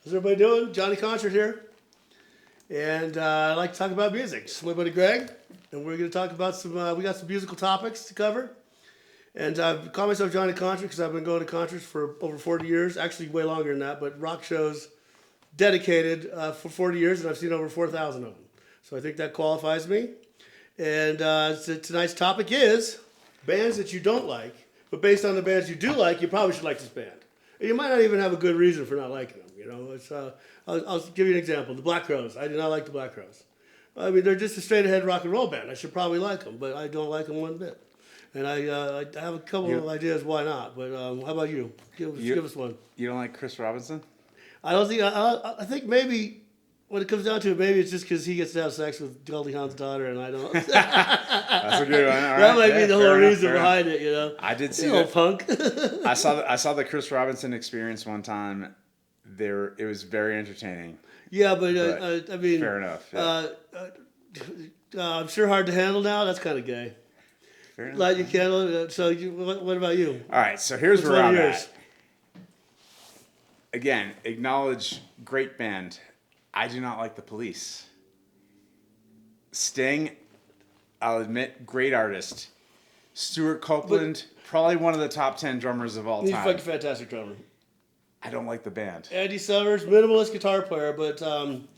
How's everybody doing? Johnny Concert here. And I'd like to talk about music. This is my buddy Greg. And we're going to talk about we got some musical topics to cover. And I've called myself Johnny Concert because I've been going to concerts for over 40 years. Actually, way longer than that, but rock shows dedicated for 40 years, and I've seen over 4,000 of them. So I think that qualifies me. And tonight's topic is bands that you don't like, but based on the bands you do like, you probably should like this band. And you might not even have a good reason for not liking them. You know, I'll give you an example. The Black Crowes. I do not like the Black Crowes. I mean, they're just a straight-ahead rock and roll band. I should probably like them, but I don't like them one bit. And I have a couple of ideas why not. But how about you? Give us one. You don't like Chris Robinson? I don't think. I think maybe when it comes down to it, maybe it's just because he gets to have sex with Goldie Hawn's daughter, and I don't. That's a good one. All right. That might be the whole reason behind it. You know. I did see that. Punk. I saw the Chris Robinson Experience one time. It was very entertaining. Yeah, but I mean, fair enough. Yeah. I'm sure hard to handle now. That's kind of gay. Fair enough. Light your candle. So, what about you? All right. So here's where I'm at. Again, acknowledge great band. I do not like the Police. Sting, I'll admit, great artist. Stuart Copeland, probably one of the top 10 drummers of all time. He's a fucking fantastic drummer. I don't like the band. Andy Summers, minimalist guitar player, but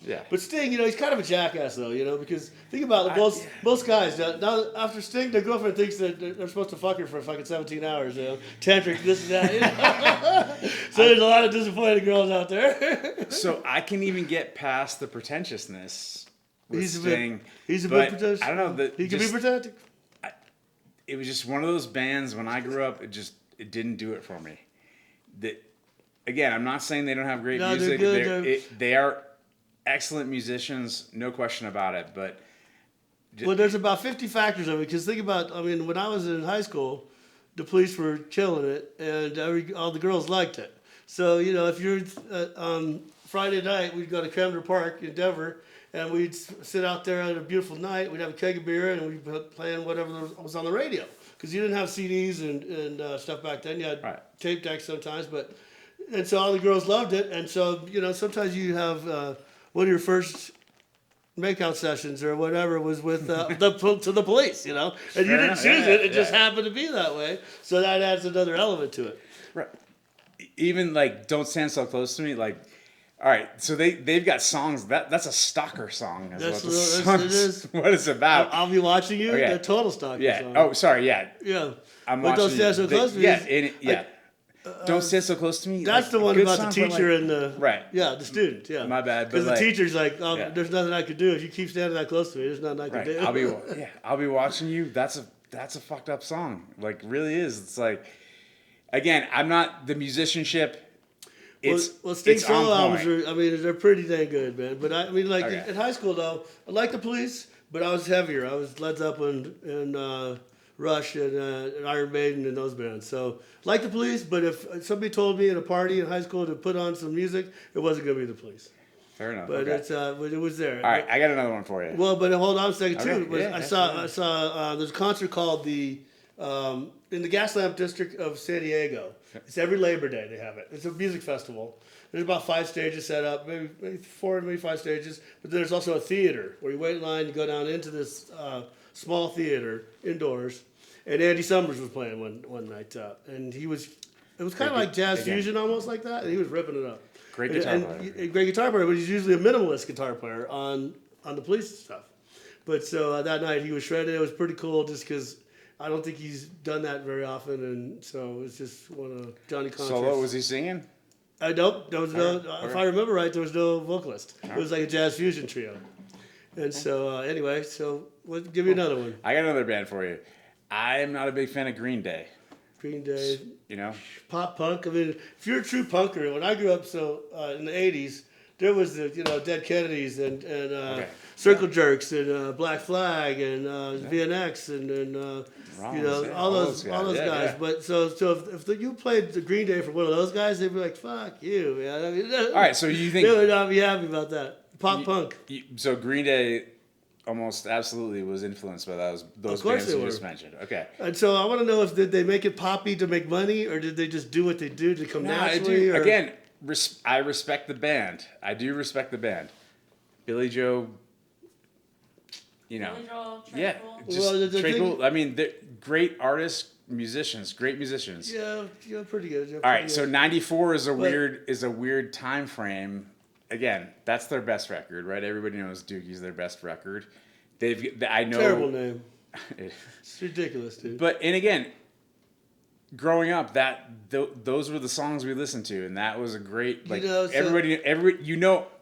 yeah. But Sting, you know, he's kind of a jackass though, you know, because think about it, both guys. Now after Sting, their girlfriend thinks that they're supposed to fuck her for fucking 17 hours, you know, tantric, this and that. You know? So there's a lot of disappointed girls out there. So I can even get past the pretentiousness with Sting. He's a bit pretentious. I don't know. He can be pretentious. It was just one of those bands when I grew up. It didn't do it for me. Again, I'm not saying they don't have great music. They're good. They are excellent musicians, no question about it. But well, there's about 50 factors of it. Because think about, I mean, when I was in high school, the Police were killing it, and all the girls liked it. So you know, if you're on Friday night, we'd go to Camden Park in Denver, and we'd sit out there on a beautiful night. We'd have a keg of beer, and we'd be playing whatever was on the radio. Because you didn't have CDs and stuff back then. You had tape decks sometimes, but. And so all the girls loved it, and so you know sometimes you have one of your first makeout sessions or whatever was with the Police, you know, and you didn't choose it; it just happened to be that way. So that adds another element to it. Right. Even like "Don't Stand So Close to Me," like, all right, so they've got songs that's a stalker song. It is. What it's about. I'll be watching you. Okay. A total stalker song. Oh, sorry. Yeah. Yeah. I'm but watching. Don't Stand So Close to Me. Yeah. Don't Stand So Close to Me. That's the one about the teacher and the the student. Yeah, my bad. Because the teacher's like, there's nothing I could do if you keep standing that close to me. There's nothing I can do. I'll be watching you. That's a fucked up song. Like really is. It's like, again, I'm not the musicianship. Sting solo albums they're pretty dang good, man. But I mean, like in high school though, I liked the Police, but I was heavier. I was Led Zeppelin and Rush and Iron Maiden and those bands. So, like the Police, but if somebody told me at a party in high school to put on some music, it wasn't going to be the Police. Fair enough. But but it was there. All right, I got another one for you. Well, but hold on a second too. I saw there's a concert called in the Gaslamp District of San Diego. It's every Labor Day they have it. It's a music festival. There's about 5 stages set up, maybe 4, maybe 5 stages. But there's also a theater where you wait in line, you go down into this small theater indoors, and Andy Summers was playing one night, and it was kind of like jazz fusion, almost like that, and he was ripping it up. Great guitar player. Great guitar player, but he's usually a minimalist guitar player on the Police stuff. But so that night he was shredded. It was pretty cool, just because I don't think he's done that very often, and so it was just one of Johnny concerts. Solo? Was he singing? Nope. There was no. If I remember right, there was no vocalist. It was like a jazz fusion trio. And so anyway, give me another one. I got another band for you. I am not a big fan of Green Day. Green Day. You know? Pop punk. I mean, if you're a true punker, when I grew up in the 80s, there was the Dead Kennedys and Okay. Circle Jerks and Black Flag and VNX and Rollins, yeah, all those Yeah, guys. yeah. But so if you played the Green Day for one of those guys, they'd be like, "Fuck you, man." I mean, All right, so you think they would not be happy about that. Pop punk. So Green Day almost absolutely was influenced by those course bands they you were. just mentioned. Okay. And so I want to know if did they make it poppy to make money, or did they just do what they do to come naturally? Or? Again, I respect the band. I do respect the band. Billy Joe, Billy Joel, Trey yeah, Cole. just Well, the Trey thing- Cole. I mean, they're great artists, musicians, great musicians. Yeah, pretty good. All right, so '94 is a But- weird time frame. Again, that's their best record, right? Everybody knows Dookie's their best record. I know. Terrible name. It's ridiculous, dude. But and again, growing up, those were the songs we listened to, and that was a great like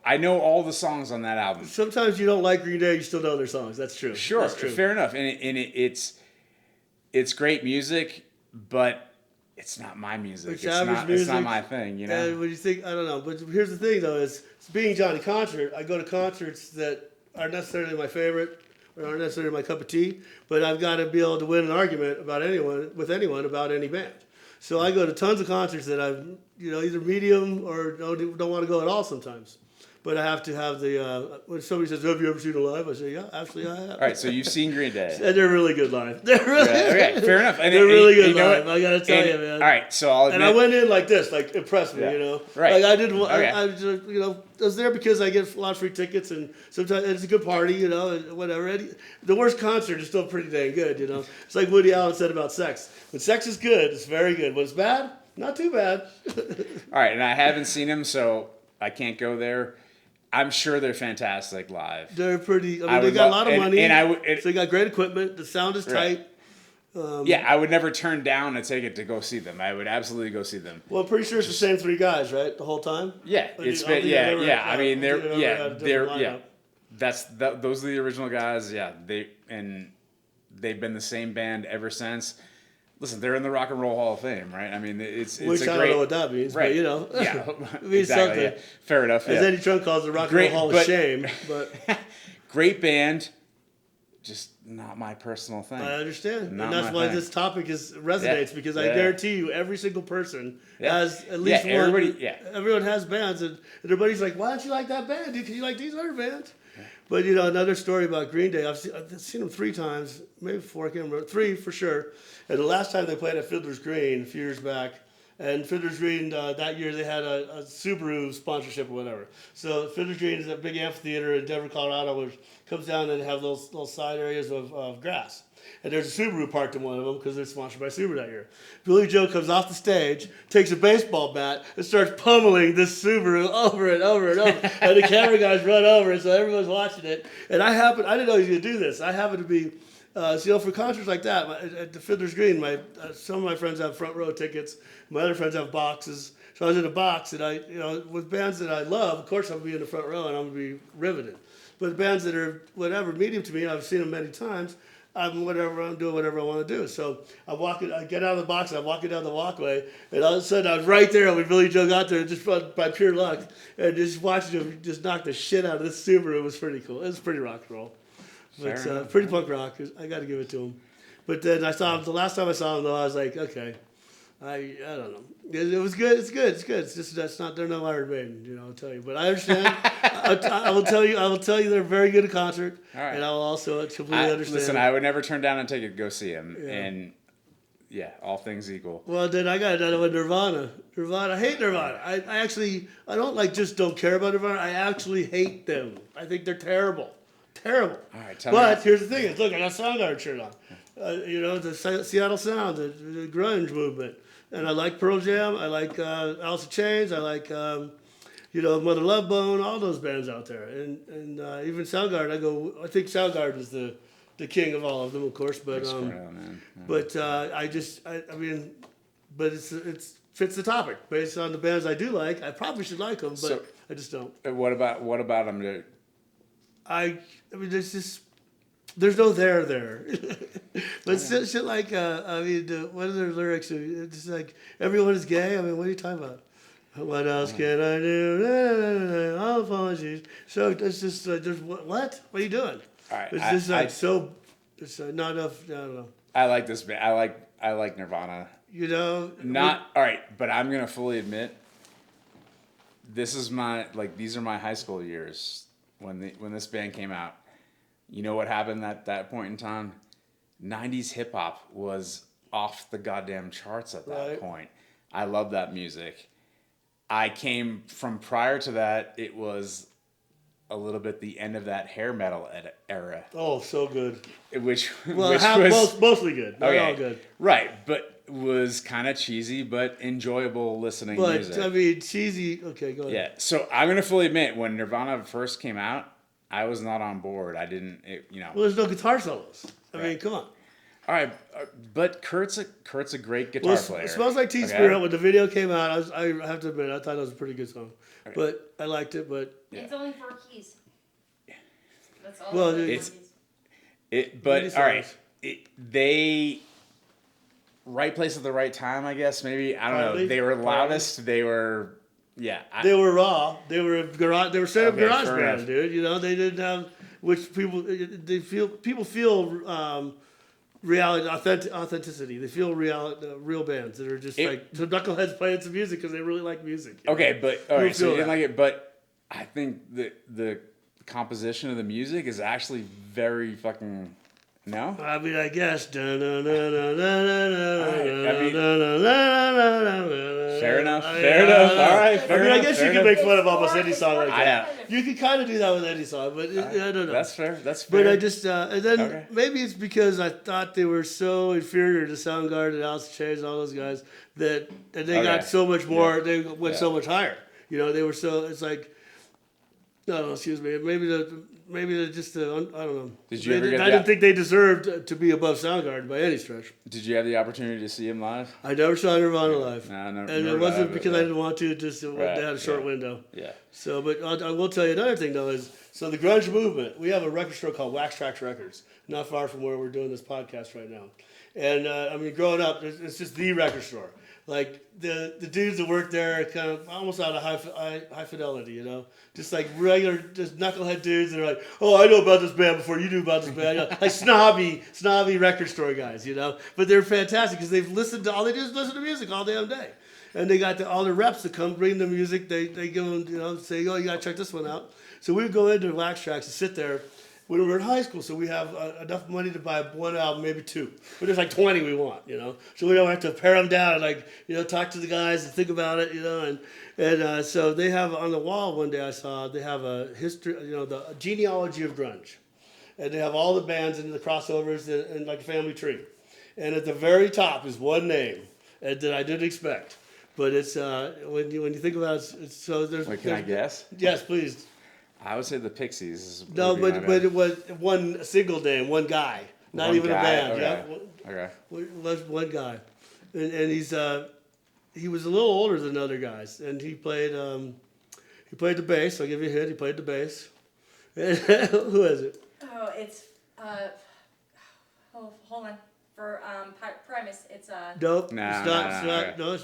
I know all the songs on that album. Sometimes you don't like Green Day, you still know their songs. That's true. Sure, That's true. fair enough, and it's great music, but it's not my music. It's average music. It's not my thing, you know. And when you think, I don't know, but here's the thing though: is being Johnny Concert, I go to concerts that aren't necessarily my favorite or aren't necessarily my cup of tea, but I've got to be able to win an argument about anyone about any band. So I go to tons of concerts that I've either medium or don't want to go at all sometimes. But I have to have the when somebody says, "Have you ever seen a live?" I say, "Yeah, actually, I have." All right, so you've seen Green Day. And they're really good live. They're really Okay, fair enough. And they're really good you know live. what? I gotta tell And- you, man. All right, so I'll admit. And I went in like this, like impress me, Yeah. Right. Like I didn't. Okay. I just, I was there because I get a lot of free tickets, and sometimes it's a good party, and whatever. And the worst concert is still pretty dang good, It's like Woody Allen said about sex. When sex is good, it's very good. When it's bad, not too bad. All right, and I haven't seen them, so I can't go there. I'm sure they're fantastic live. They're pretty. I mean, I they would got a love- lot of and- money. and so they got great equipment. The sound is Right. tight. Yeah, I would never turn down a ticket to go see them. I would absolutely go see them. Well, I'm pretty sure it's the same three guys, right? The whole time. Yeah, I it's don't been, think yeah, they've ever- yeah. I mean, I don't think they've ever had a they're, different yeah. lineup. Those are the original guys. Yeah, they've been the same band ever since. Listen, they're in the Rock and Roll Hall of Fame, right? I mean, it's Which a I great. don't know what that means, right. but Yeah, it means exactly. something. Yeah. Fair enough. As Yeah. Eddie Trunk calls it, Rock and Great, Roll Hall of but- Shame. But Great band, just not my personal thing. I understand, Not and that's my why thing. this topic resonates Yeah. because I Yeah. guarantee you, every single person Yeah. has at least Yeah, one. everybody- yeah. Everyone has bands, and everybody's like, "Why don't you like that band? Dude, can you like these other bands?" But another story about Green Day. I've seen them 3 times, maybe 4. I can't remember. 3 for sure. And the last time they played at Fiddler's Green a few years back. And Fiddler's Green, that year they had a Subaru sponsorship or whatever. So Fiddler's Green is a big amphitheater in Denver, Colorado, which comes down and have those little side areas of grass. And there's a Subaru parked in one of them because they're sponsored by Subaru that year. Billy Joe comes off the stage, takes a baseball bat, and starts pummeling this Subaru over and over and over. And the camera guys run over, and so everyone's watching it. And I didn't know he was going to do this. I happen to be, for concerts like that, at the Fiddler's Green, some of my friends have front row tickets. My other friends have boxes. So I was in a box, and with bands that I love, of course I'm going to be in the front row, and I'm going to be riveted. But bands that are whatever, medium to me, I've seen them many times. I'm doing whatever I want to do. So I get out of the box, and I'm walking down the walkway, and all of a sudden I was right there when Billy Joe got there, just by pure luck, and just watching him just knock the shit out of this Subaru was pretty cool. It was pretty rock and roll, but pretty punk rock. I got to give it to him. But then I saw him the last time I saw him though. I was like, okay, I don't know. It was good. It's good. It's good. It's just they're no Iron Maiden, I'll tell you. But I understand. I will tell you they're very good at concert, right. and I will also completely understand. Listen, I would never turn down a ticket to go see him, Yeah. and yeah, all things equal. Well, then I got another one, Nirvana. I hate Nirvana. I don't just don't care about Nirvana. I actually hate them. I think they're terrible. Terrible. All right, tell But me. here's the thing: look, I got a Soundgarden shirt on. The Seattle Sound, the grunge movement, and I like Pearl Jam. I like Alice in Chains. I like Mother Love Bone. All those bands out there, and even Soundgarden. I think Soundgarden is the king of all of them, of course. But Man. but but it's fits the topic based on the bands I do like. I probably should like them, but So- I just don't. What about him? There's no there. But shit like what are their lyrics? It's like everyone is gay. I mean, what are you talking about? What else can I do? All apologies. So it's just there's what? What are you doing? All right, It's just like so. It's not enough. I don't know. I like this band. I like Nirvana. You know, Not all right, but I'm gonna fully admit, this is these are my high school years when this band came out. You know what happened at that point in time? 90s hip hop was off the goddamn charts at that point. I love that music. I came from prior to that. It was a little bit the end of that hair metal era. Oh, so good. Which was mostly good. Not okay, all good. Right, but was kind of cheesy, but enjoyable listening music. But I mean, cheesy. Okay, go ahead. Yeah, so I'm gonna fully admit, when Nirvana first came out, I was not on board. I didn't, Well, there's no guitar solos. I mean, come on. All right, but Kurt's a great guitar player. It Smells Like Teen Spirit. When the video came out, I have to admit, I thought it was a pretty good song. Okay. But I liked it. But it's only 4 keys. That's all. Well, but all right, they right place at the right time. I guess maybe I don't know. They were loudest. They were they were raw. They were garage. They were straight up garage band, enough. dude. You know, they didn't have which people feel. Reality, authenticity. They feel real bands that are just like so knuckleheads playing some music because they really like music. Okay, but all right, so you didn't like it, but I think the composition of the music is actually very fucking no. I mean, I guess. Fair enough. All right. I guess you can make fun of almost any song like that. I know. You can kind of do that with any song, but I don't know. That's fair. But I just and then maybe it's because I thought they were so inferior to Soundgarden and Alice in Chains and all those guys and they got so much more. They went so much higher. You know, they were so. It's like. No, excuse me. Maybe they're just I don't know. Did you ever I didn't think they deserved to be above Soundgarden by any stretch. Did you have the opportunity to see him live? I never saw Nirvana live. No, never. And it wasn't because I didn't want to. Just they had a short window. Yeah. So, but I will tell you another thing though is the grunge movement. We have a record store called Wax Trax Records, not far from where we're doing this podcast right now. And I mean, growing up, it's just the record store. Like the dudes that work there are kind of almost out of high fidelity, you know, just like regular, just knucklehead dudes that are like, oh, I know about this band before you knew about this band, you know, like snobby record store guys, you know. But they're fantastic because they've listened to all they do is listen to music all damn day, and they got all the reps that come bring the music. They give them, you know, say, oh, you gotta check this one out. So we would go into Wax Trax and sit there. When we were in high school, so we have enough money to buy one album, maybe two. But there's like 20 we want, you know. So we don't have to pare them down and like, you know, talk to the guys and think about it, you know. And so they have on the wall one day I saw they have a history, you know, the genealogy of grunge, and they have all the bands and the crossovers and like a family tree. And at the very top is one name that I didn't expect, but it's when you think about it, it's so there's. Wait, can I guess? Yes, please. I would say the Pixies. No, but it was one single name, one guy, not even a band. Okay. Yeah, Okay. Was one guy, and he was a little older than other guys, and he played the bass. I'll give you a hint. He played the bass. Who is it? Oh, it's hold on. For Primus, it's Nope. Nah, it's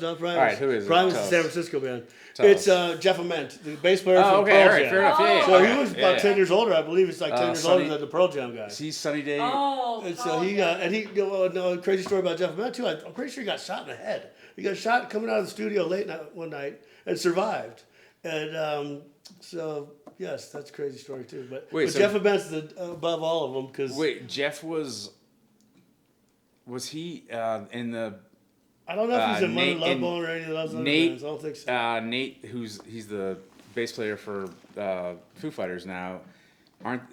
not Primus. All right, who is it? Primus is a San Francisco band. It's Jeff Ament, the bass player from okay, Pearl all right, Jam. fair enough. Yeah, So okay. he was about 10 years older, I believe. He's like 10 years older than the Pearl Jam guy. He's Sunny Day. Oh, And so he got, and he, crazy story about Jeff Ament too. I'm pretty sure he got shot in the head. He got shot coming out of the studio one night and survived. And so, yes, that's a crazy story too. But So Jeff Ament's above all of them because. Wait, Jeff was he in the? I don't know if he's in Mother Nate, Love Bone or any of those other Nate, bands. I don't think so. Nate, he's the bass player for Foo Fighters now.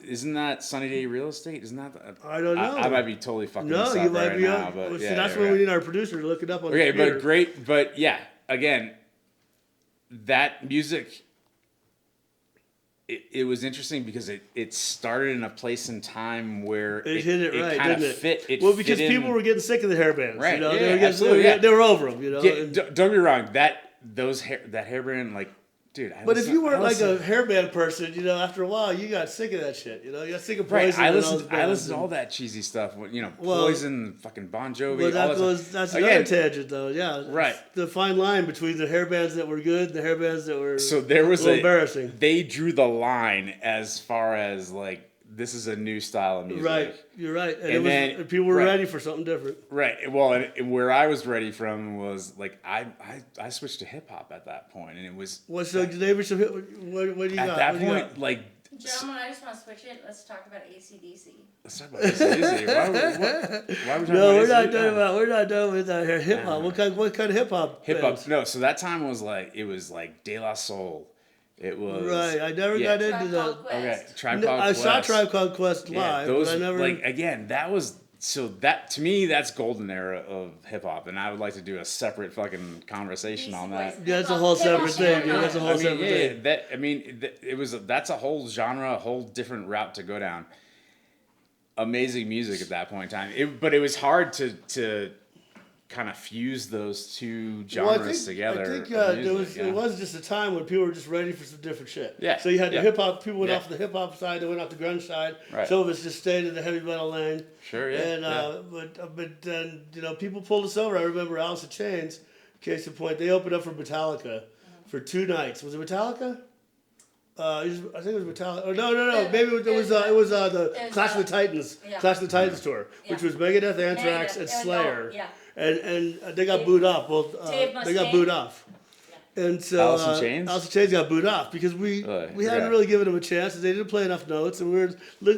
Isn't that Sunny Day Real Estate? Isn't that? I don't know. I might be totally fucking this No, up you might right be now, up. but Well, see, yeah, that's when we need our producer to look it up on the Okay, computer. but great, but yeah, again, that music. It was interesting because it started in a place and time where It hit it right, kind of didn't it? fit. Well, because people were getting sick of the hair bands. Right, You know? yeah, they were absolutely, yeah. They were over them, you know. Don't get me wrong. That hair band like dude. But if you weren't like a hairband person, you know, after a while you got sick of that shit. You know, you got sick of right, Poison. I and all listened. those I bands listened to and- all that cheesy stuff. You know, Well, Poison, fucking Bon Jovi. But all that that goes, stuff. that's Again, another tangent, though. Yeah, it's Right. the fine line between the hairbands that were good and the hairbands that were So there was a little a embarrassing. They drew the line as far as like this is a new style of music. Right, you're right, and, And then- and people were right. ready for something different. Right. Well, and where I was ready from was like I switched to hip hop at that point, and it was What's the neighbor? What do you at that that what do you point got? like. Gentlemen, I just want to switch it. Let's talk about AC/DC. Let's talk about AC/DC. Why are we talking No, about we're not done with that here. Hip hop. What kind of hip hop? hip hop? bands? No. So that time was like it was like De La Soul. It was Right, I never yeah. got into Tribe that. Called Quest. Okay, Tribe No, Called I Quest. saw Tribe Called Quest Yeah, live, those but I never. like again. That was so that to me that's golden era of hip hop, and I would like to do a separate fucking conversation on that. Yeah, that's a whole separate thing, dude. That's a whole I mean, separate yeah, thing. it was that's a whole genre, a whole different route to go down. Amazing music at that point in time, but it was hard to kind of fuse those two genres together. I think of there music, it was just a time when people were just ready for some different shit. Yeah, So you had the yeah. hip hop. People went Yeah. off the hip hop side. They went off the grunge side. Right. Some of us just stayed in the heavy metal lane. Sure, yeah, And but then people pulled us over. I remember Alice in Chains. Case in point, they opened up for Metallica for 2 nights. Was it Metallica? I think it was Metallica. Oh, no. Maybe it was the Clash of the Titans. Yeah. Clash of the Titans tour, which Yeah. was Megadeth, Anthrax, Megadeth. and It was Slayer. all- yeah. And they got booed off. Well, Dave they got Mustaine. booed off. And so Alice in Chains? Alice in Chains got booed off because we Really? hadn't Yeah. really given them a chance. And they didn't play enough notes, and we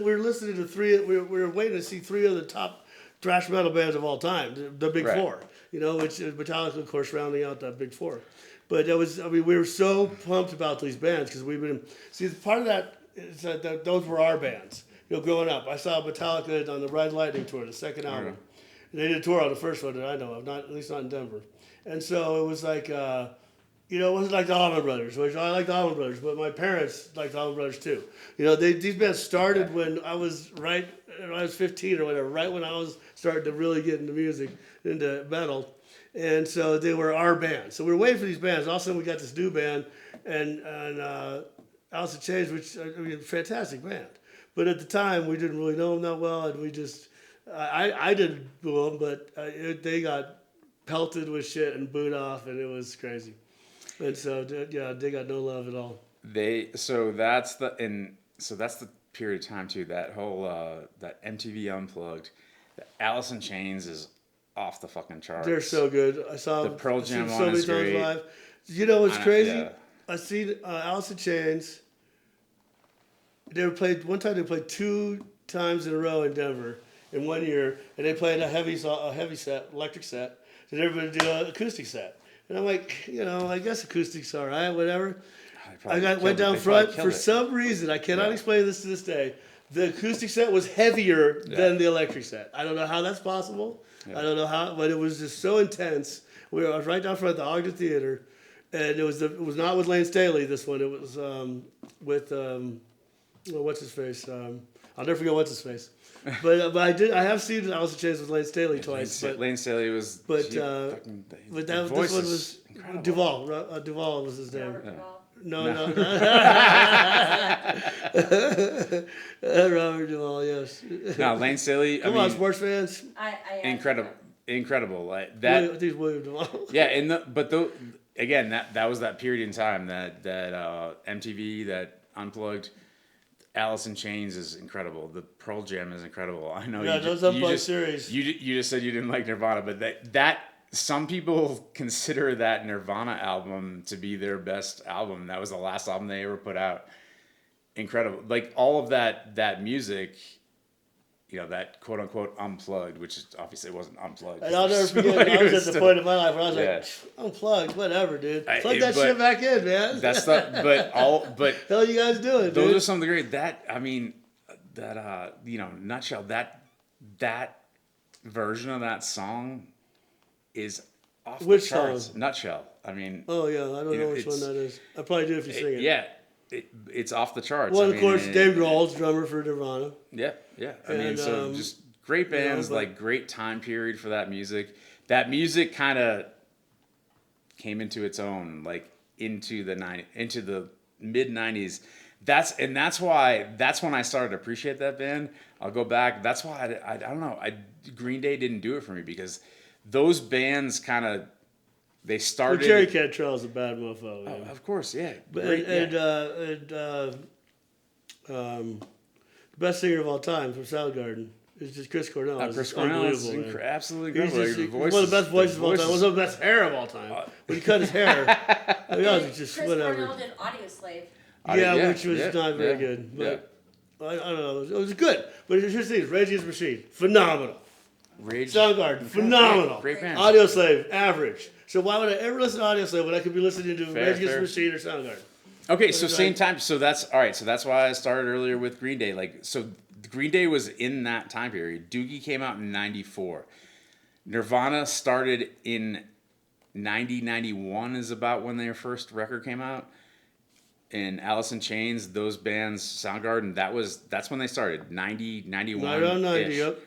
were listening to we were waiting to see 3 of the top thrash metal bands of all time, the Big Right. Four. Which is Metallica, of course, rounding out that Big Four. But we were so pumped about these bands because we've been part of that is that those were our bands. Growing up, I saw Metallica on the Ride Lightning tour, the second album. And they did a tour on the first one that I know of, at least not in Denver. And so it was like, it wasn't like the Allman Brothers, which I like the Allman Brothers, but my parents liked the Allman Brothers too. These bands started when I was 15 or whatever, right when I was starting to really get into music, into metal. And so they were our band. So we were waiting for these bands. And all of a sudden we got this new band and Alice in Chains, which, fantastic band. But at the time we didn't really know them that well, and we just, I didn't boo them, but they got pelted with shit and booed off, and it was crazy. And so, they got no love at all. So that's the period of time too. That whole that MTV Unplugged, the Alice in Chains is off the fucking charts. They're so good. I saw The Pearl I've seen Jam so one many is times great. live. You know what's crazy? Yeah. I seen Alice in Chains. They played 2 times in a row in Denver in 1 year, and they played a heavy set, electric set. And everybody did an acoustic set. And I'm like, I guess acoustic's all right, whatever. Went down front for some reason. I cannot explain this to this day. The acoustic set was heavier than the electric set. I don't know how that's possible. Yeah. I don't know how, but it was just so intense. I was right down front at the Ogden Theater, and it was not with Lane Staley. This one, it was with what's his face. I'll never forget what's his face. But I have seen Alice in Chains with Lane Staley twice. Lane Staley was. But this this one was Duvall. Duvall was his name. Robert Duvall. No. Robert Duvall, yes. No, Lane Staley. Come on, sports fans. I Incredible. Like that. I think it's William Duvall. Yeah, again, that was that period in time that MTV, that Unplugged. Alice in Chains is incredible. The Pearl Jam is incredible. I know. Yeah, those Unplugged series. You just said you didn't like Nirvana, but that some people consider that Nirvana album to be their best album. That was the last album they ever put out. Incredible. Like all of that music, that quote unquote unplugged, which obviously wasn't unplugged. And I'll never forget, I was at the point in my life where I was Yeah. like, unplugged, whatever, dude. Plug but that shit back in, man. That's the but hell you guys doing, those dude? are some of the great nutshell that version of that song is off Which the charts. song? Nutshell. I mean, Oh, yeah, I don't know which one that is. I probably do if you sing it. yeah, it's off the charts. Well, I of mean, course, Dave Grohl's drummer for Nirvana. Yeah. I mean, And, so just great bands, like great time period for that music. That music kind of came into its own, like into the mid '90s. That's why that's when I started to appreciate that band. I'll go back. That's why I don't know. Green Day didn't do it for me because those bands kind of they Well, started. Jerry Cantrell's a bad mofo. Oh, Yeah. of course, yeah. But Great, the best singer of all time from Soundgarden is just Chris Cornell. It's Chris just Cornell is unbelievable, man. absolutely He's incredible. just, Like, he's one of the best voices of all time. One of the best hair of all time. When he cut his hair, I mean, it's just Chris whatever. Cornell did Audio Slave. Yeah, which was not very good. But I don't know. It was good. But here's the thing: Rage Against the Machine, phenomenal. Rage. Soundgarden, phenomenal. Great band. Audio Slave, average. So why would I ever listen to Audio Slave when I could be listening to Fair, Rage Against the fair. Machine or Soundgarden? Okay, so But same time. So that's all right. So that's why I started earlier with Green Day. Like, so Green Day was in that time period. Doogie came out in '94. Nirvana started in 91 is about when their first record came out. And Alice in Chains, those bands, Soundgarden, that's when they started. 90, 91. Right around 90, yep.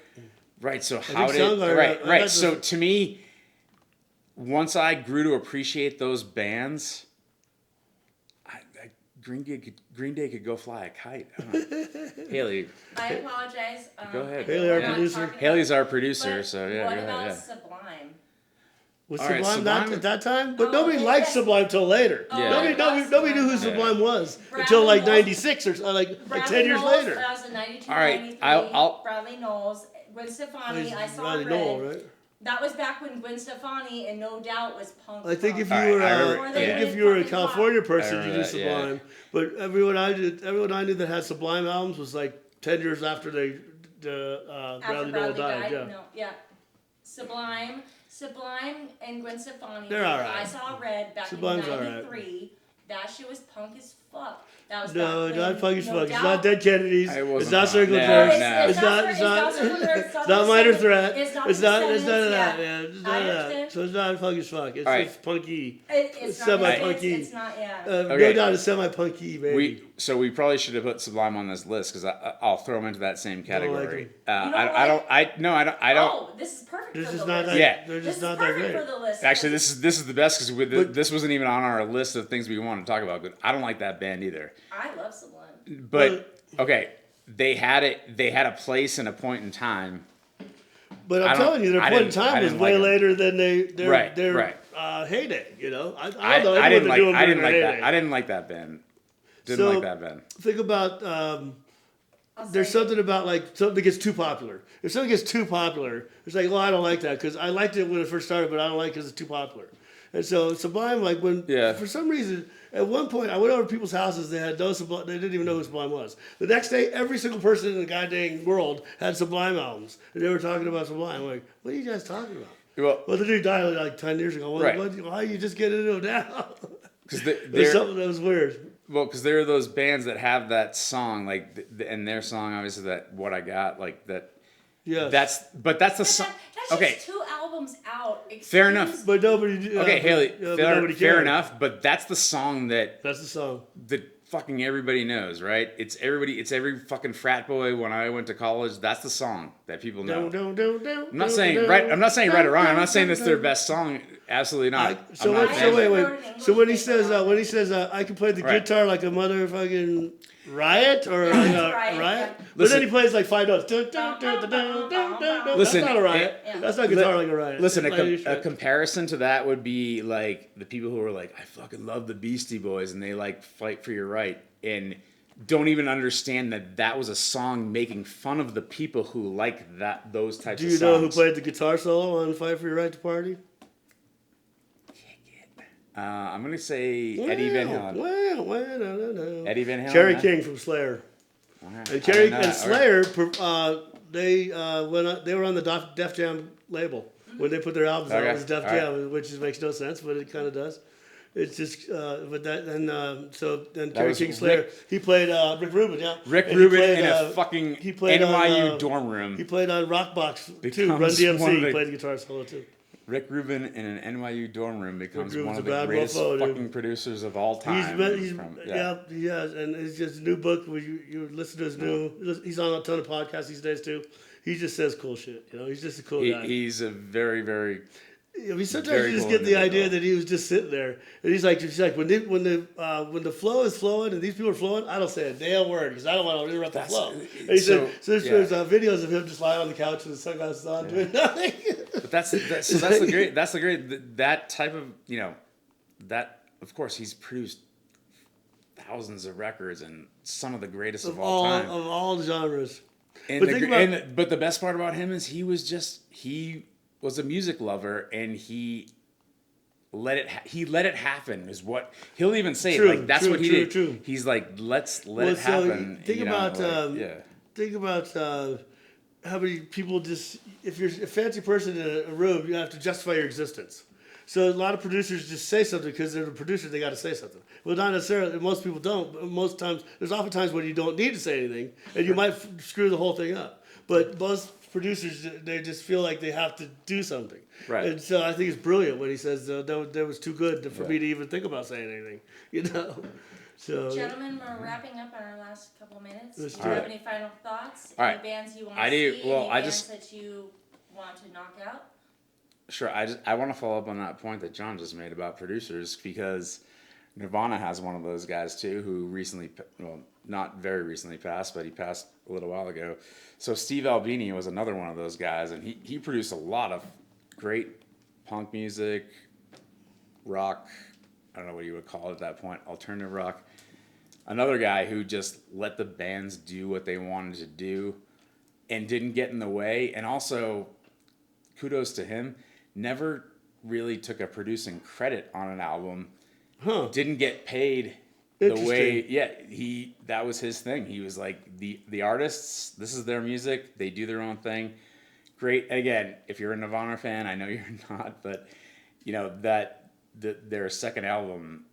Right. So think how did Soundgarden- right I right? got So the- to me, once I grew to appreciate those bands, Green Day could go fly a kite. I don't know. Haley, I apologize. Go ahead. I know Haley, we're our not producer. talking about- Haley's our producer, but so yeah, What go about ahead. Yeah. Sublime? Was All right, Sublime, not Sublime- at that time? But Oh, nobody yeah, liked yeah. Sublime till later. Oh, Yeah. Nobody knew who Yeah. Sublime was Bradley until like Knowles- 96 or like Bradley 10 years Knowles, later. That was in 92, All right, 93. I'll- Bradley Knowles, Gwen Stefani. He's I saw Ronnie Red. Knoll, right? That was back when Gwen Stefani and No Doubt was punk. I think if you punk. All were, right, I remember- I think yeah. if you were a Fucking California person, I you remember knew that, yeah. Sublime. But everyone I knew that had Sublime albums was like 10 years after After Bradley Knoll died. Yeah. No, yeah. Sublime and Gwen Stefani. They're all right. I saw Red back Sublime's all in right. '93. That shit was punk as fuck. That was No, back not when punk as No fuck. It's Doubt- not Dead Kennedys. I It's wasn't not on- Circle no, Jerk. no. It's not. It's not Circle Jerk, it's It's not not Minor the Threat. It's not It's the not. It's none of Descendants, that. yeah. Yeah, it's none I of that. understand. So it's not punk as fuck. It's All right. just punky. It's not. Semi-punky. It's not. Yeah. No Okay. doubt it's semi-punky, baby. We probably should have put Sublime on this list because I'll throw them into that same category. him. You know I don't. Oh, this is perfect They're for just the not list. that. Yeah. They're This just is not that perfect great. for the list. Actually, this is the best because But- this wasn't even on our list of things we want to talk about. But I don't like that band either. I love Sublime. But okay, they had it. They had a place and a point in time. But I I'm don't- telling you, their I point in didn't- I time was didn't way like 'em. later than their Right. heyday. You know, I I don't know. Everyone didn't they're like. doing I didn't during like their that. heyday. I didn't like that band. Didn't So- like that band. Think about I'll there's say- something about like something that gets too popular. If something gets too popular, it's like, well, I don't like that because I liked it when it first started, but I don't like it because it's too popular. And so Sublime, like when Yeah. for some reason, at one point I went over to people's houses. They had no Sublime. They didn't even know who Sublime was. The next day, every single person in the goddamn world had Sublime albums, and they were talking about Sublime. I'm like, what are you guys talking about? Well, Well, the dude died like 10 years ago. Right. Why you just get into it now? because There's they're something that was weird. well, because there are those bands that have that song, like, and their song, obviously, that What I Got, like that. Yeah. That's the But song. that's Okay, just 2 albums out. Fair enough. But nobody. okay, Haley. but Fair, nobody fair cared. enough. But that's the song that That's the song. fucking everybody knows, right? It's everybody. It's every fucking frat boy when I went to college. That's the song that people know. I'm not saying right. I'm not saying right or wrong. I'm not saying it's their best song. Absolutely not. So, I'm not so saying- wait, Wrote wait. it in So when he English, says I can play the Right. guitar like a motherfucking riot or Yeah, like that's a right, riot, yeah. but Listen- then he plays like 5 notes. Dun, dun, dun, dun, dun, dun, dun, dun. Listen, That's not a riot. Yeah. That's not guitar like a riot. Listen, Like, a comparison to that would be like the people who are like, I fucking love the Beastie Boys, and they like fight for your right, and don't even understand that that was a song making fun of the people who like those types Do of you songs. know who played the guitar solo on "Fight for Your Right to Party"? I'm gonna say Eddie Van Halen. Well, no. Eddie Van Halen. Kerry huh? King from Slayer. Alright. And I Kerry didn't know and that. Alright. Slayer, they were on the Def Jam label when they put their albums out. Okay. It was Def All right. Jam, which makes no sense, but it kind of does. It's just, but that and so then Kerry was King Slayer. He played Rick Rubin, yeah. Rick And he Rubin played, in a fucking he played on, NYU dorm room. He played on Rockbox too. Becomes Run one DMC. of the- He played the guitar solo too. Rick Rubin in an NYU dorm room becomes Rick one Rubin's of a the bad greatest mofo, dude. fucking producers of all time. Yeah, he has, and it's just a new book where you listen to his new. He's on a ton of podcasts these days too. He just says cool shit. You know, he's just a cool guy. He's a very, very I mean, sometimes Very you just cool get the idea individual. that he was just sitting there, and he's like when the flow is flowing and these people are flowing, I don't say a damn word because I don't want to interrupt the That's- flow. And he so, said, so there's, yeah. there's videos of him just lying on the couch with his sunglasses on, doing nothing. But that's the great that type of that of course he's produced thousands of records and some of the greatest of all time. Of all genres. And But think about- but the best part about him is he was a music lover and he let it happen is what he'll even say. True, like that's true, what he true, did. true. He's like let Well, it so happen. think about yeah. think about how many people just if you're a fancy person in a room, you have to justify your existence. So a lot of producers just say something because they're the producer. They got to say something. Well, not necessarily. Most people don't. But most times, there's often times when you don't need to say anything, and you might screw the whole thing up. But most producers, they just feel like they have to do something. Right. And so I think it's brilliant when he says that was too good for me Yeah. to even think about saying anything. You know. So. Gentlemen, we're wrapping up in our last couple minutes. Do Let's you do have it. any final thoughts? All Any right. bands you want I to do. see? Well, Any I bands just- that you want to knock out? Sure. I want to follow up on that point that John just made about producers because Nirvana has one of those guys too who recently, well, not very recently passed, but he passed a little while ago. So Steve Albini was another one of those guys, and he produced a lot of great punk music, rock. I don't know what you would call it at that point, alternative rock. Another guy who just let the bands do what they wanted to do and didn't get in the way, and also kudos to him, never really took a producing credit on an album. Huh. Didn't get paid the way. Interesting. That was his thing. He was like the artists. This is their music. They do their own thing. Great. And again, if you're a Nirvana fan, I know you're not, but their second album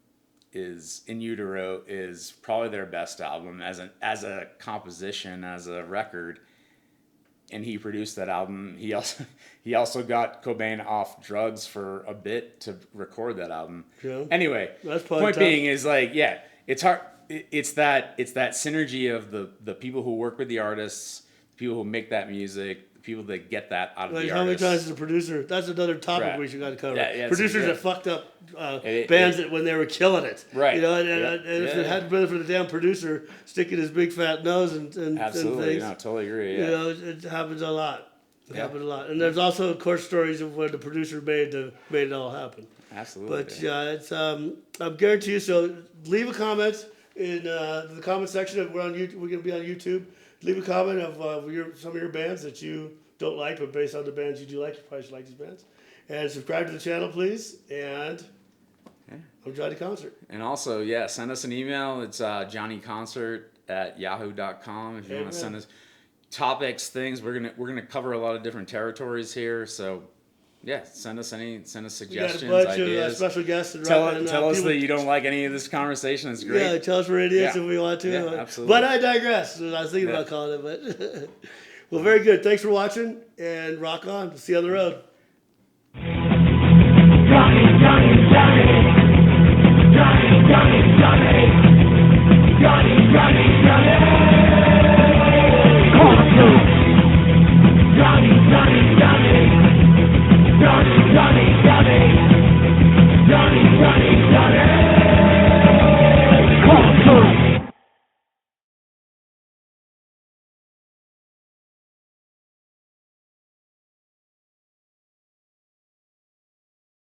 is In Utero is probably their best album as a composition, as a record. And he produced that album. He also got Cobain off drugs for a bit to record that album. Yeah. Anyway, That's probably point tough. being is like, yeah, it's hard. It's that synergy of the people who work with the artists, people who make that music, the people that get that out of Like the how many artists. times as a producer? That's another topic Right. we should got to cover. Yeah, yeah, Producers yeah. that fucked up It- bands that when they were killing it. Right. You know, and Yeah. if Yeah. it hadn't been for the damn producer sticking his big fat nose and Absolutely, things, no, totally agree. you Yeah. know, it happens a lot. It Yeah. happens a lot. And there's also, of course, stories of when the producer made it all happen. Absolutely. But it's I'm guarantee you. So leave a comment in the comment section. We're on YouTube. We're gonna be on YouTube. Leave a comment of some of your bands that you don't like, but based on the bands you do like, you probably should like these bands. And subscribe to the channel, please. And I'm Johnny Concert. And also, send us an email. It's johnnyconcert@yahoo.com if you want to send us topics, things. We're gonna cover a lot of different territories here. So, send us We got a suggestions, bunch of ideas. special guests. And Tell and, us people- that you don't like any of this conversation. It's great. Yeah, tell us we're idiots Yeah. if we want to. Yeah, absolutely. But I digress. I was thinking Yeah. about calling it, but well, very good. Thanks for watching and rock on. See you on the road. Johnny, Johnny, Johnny. Johnny, Johnny, Johnny. Johnny, Johnny, Johnny. Concert. Johnny, Johnny, Johnny. Johnny, Johnny, Johnny. Johnny, Johnny, Johnny.